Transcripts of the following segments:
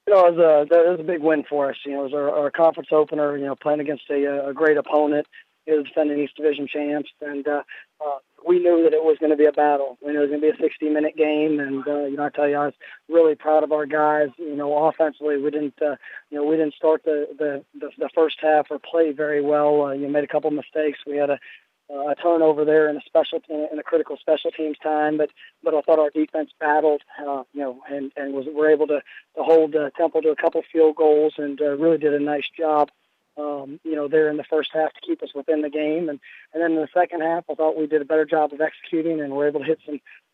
It was a big win for us. It was our conference opener. Playing against a great opponent. It was defending East Division champs, and we knew that it was going to be a battle. We knew it was going to be a 60-minute game, and I tell you, I was really proud of our guys. Offensively, we didn't start the first half or play very well. You made a couple of mistakes. We had a turnover there in a critical special teams time, but I thought our defense battled, and were able to hold Temple to a couple of field goals, and really did a nice job. There in the first half to keep us within the game, and then in the second half, I thought we did a better job of executing, and were able to hit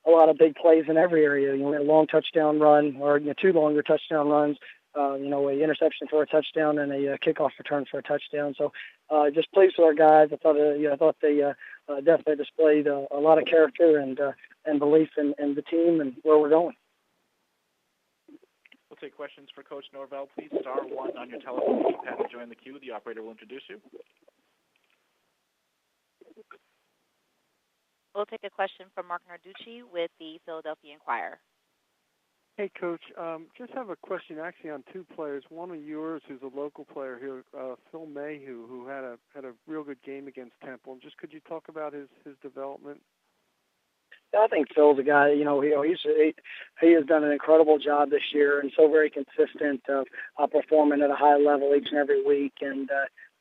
a lot of big plays in every area. We had a long touchdown run, or two longer touchdown runs. An interception for a touchdown and a kickoff return for a touchdown. So, just pleased with our guys. I thought they definitely displayed a lot of character and belief in the team and where we're going. We'll take questions for Coach Norvell. Please star 1 on your telephone keypad to join the queue. The operator will introduce you. We'll take a question from Mark Narducci with the Philadelphia Inquirer. Hey, Coach. Just have a question actually on two players. One of yours who's a local player here, Phil Mayhew, who had a real good game against Temple. And just could you talk about his development? I think Phil's a guy. He has done an incredible job this year, and so very consistent of performing at a high level each and every week. And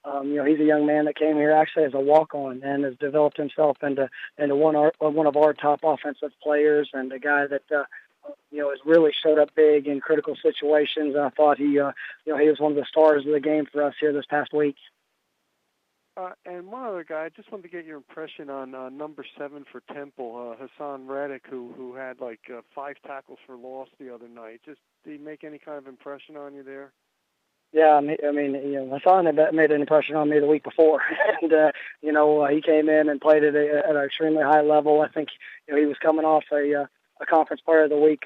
he's a young man that came here actually as a walk-on and has developed himself into one of our top offensive players, and a guy that has really showed up big in critical situations. And I thought he was one of the stars of the game for us here this past week. And one other guy, I just wanted to get your impression on number 7 for Temple, Hassan Reddick, who had 5 tackles for loss the other night. Just did he make any kind of impression on you there? Yeah, Hassan had made an impression on me the week before, and he came in and played at an extremely high level. I think he was coming off a conference player of the week,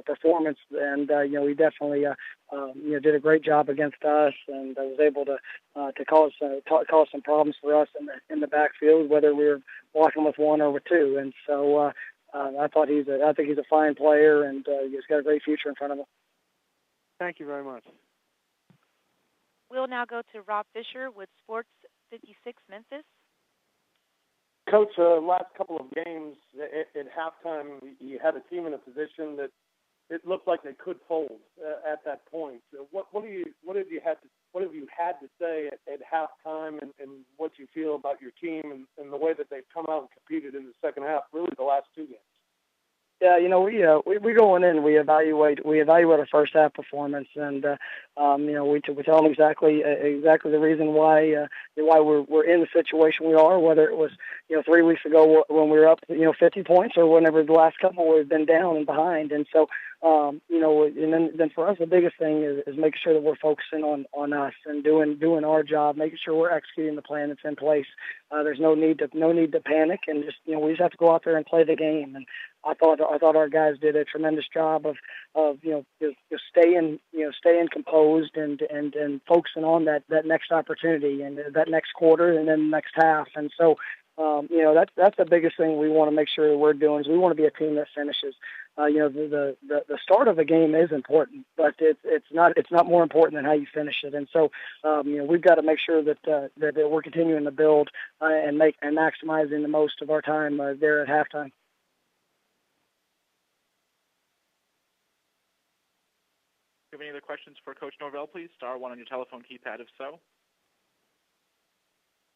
performance, and he definitely did a great job against us, and was able to cause some problems for us in the backfield, whether we were walking with one or with two. And so I think he's a fine player, and he's got a great future in front of him. Thank you very much. We'll now go to Rob Fisher with Sports 56 Memphis. Coach, last couple of games at halftime, you had a team in a position that it looked like they could fold at that point. What have you had to say at halftime, and what you feel about your team and the way that they've come out and competed in the second half, really the last two games? Yeah, we going in, we evaluate our first half performance, and we tell them exactly the reason why we're in the situation we are, whether it was 3 weeks ago when we were up 50 points, or whenever the last couple we've been down and behind. And so and then for us the biggest thing is making sure that we're focusing on us and doing our job, making sure we're executing the plan that's in place. There's no need to panic, and just we just have to go out there and play the game. And I thought our guys did a tremendous job of just staying composed and focusing on that next opportunity and that next quarter and then the next half. And so that's the biggest thing we want to make sure that we're doing, is we want to be a team that finishes. The start of a game is important, but it's not more important than how you finish it. And so we've got to make sure that we're continuing to build and maximizing the most of our time there at halftime. Do you have any other questions for Coach Norvell, please? Star 1 on your telephone keypad, if so.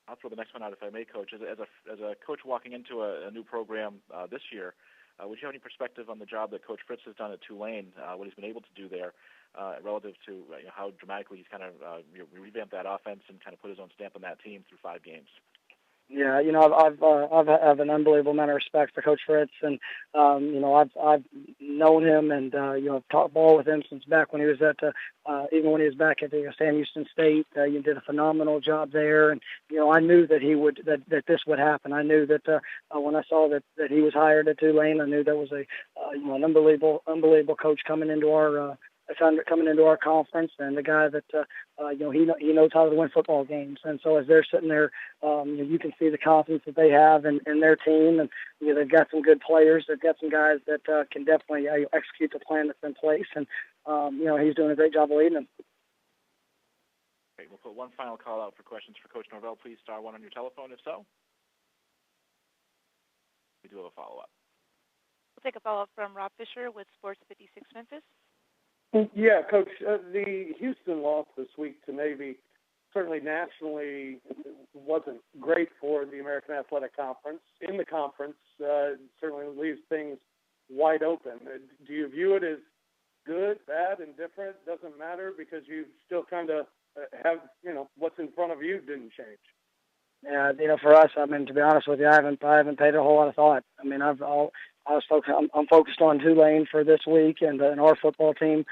I'll throw the next one out if I may, Coach. As a coach walking into a new program this year, would you have any perspective on the job that Coach Fritz has done at Tulane, what he's been able to do there, relative to how dramatically he's kind of revamped that offense and kind of put his own stamp on that team through 5 games? Yeah, I've an unbelievable amount of respect for Coach Fritz, and I've known him and I've talked ball with him since back when he was at even when he was back at Sam Houston State. You did a phenomenal job there, and I knew that that this would happen. I knew that when I saw that he was hired at Tulane, I knew that was an unbelievable coach coming into our coming into our conference, and the guy that he knows how to win football games. And so as they're sitting there, you can see the confidence that they have in their team, and they've got some good players. They've got some guys that can definitely execute the plan that's in place, and he's doing a great job of leading them. Great. We'll put one final call out for questions for Coach Norvell. Please star one on your telephone if so. We do have a follow-up. We'll take a follow-up from Rob Fisher with Sports 56 Memphis. Yeah, Coach, the Houston loss this week to Navy certainly nationally wasn't great for the American Athletic Conference. In the conference, certainly leaves things wide open. Do you view it as good, bad, indifferent? Doesn't matter because you still kind of have, what's in front of you didn't change. Yeah, for us, I mean, to be honest with you, I haven't paid a whole lot of thought. I mean, I'm focused on Tulane for this week and our football team,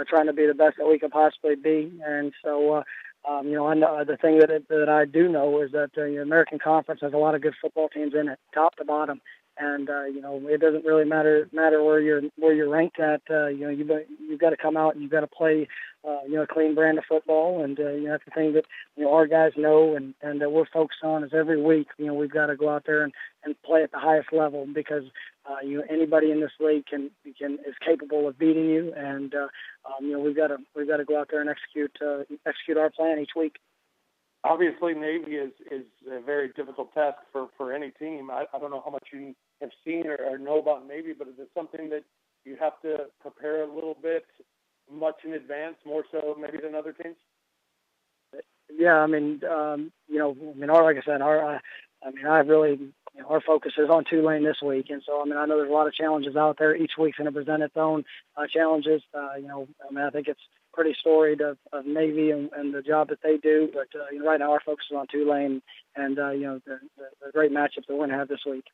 trying to be the best that we can possibly be. And so, I know the thing that I do know is that the American Conference has a lot of good football teams in it, top to bottom. And it doesn't really matter where you're ranked at. You've got to come out and you've got to play a clean brand of football. And that's the thing that our guys know and that we're focused on is every week. We've got to go out there and play at the highest level because anybody in this league is capable of beating you. And we've got to go out there and execute our plan each week. Obviously, Navy is a very difficult task for any team. I don't know how much you have seen or know about Navy, but is it something that you have to prepare a little bit much in advance, more so maybe than other teams? Yeah, I mean, like I said, our focus is on Tulane this week, and so I know there's a lot of challenges out there. Each week's going to present its own challenges. I think it's pretty storied of Navy and the job that they do, but right now our focus is on Tulane and the great matchup that we're going to have this week.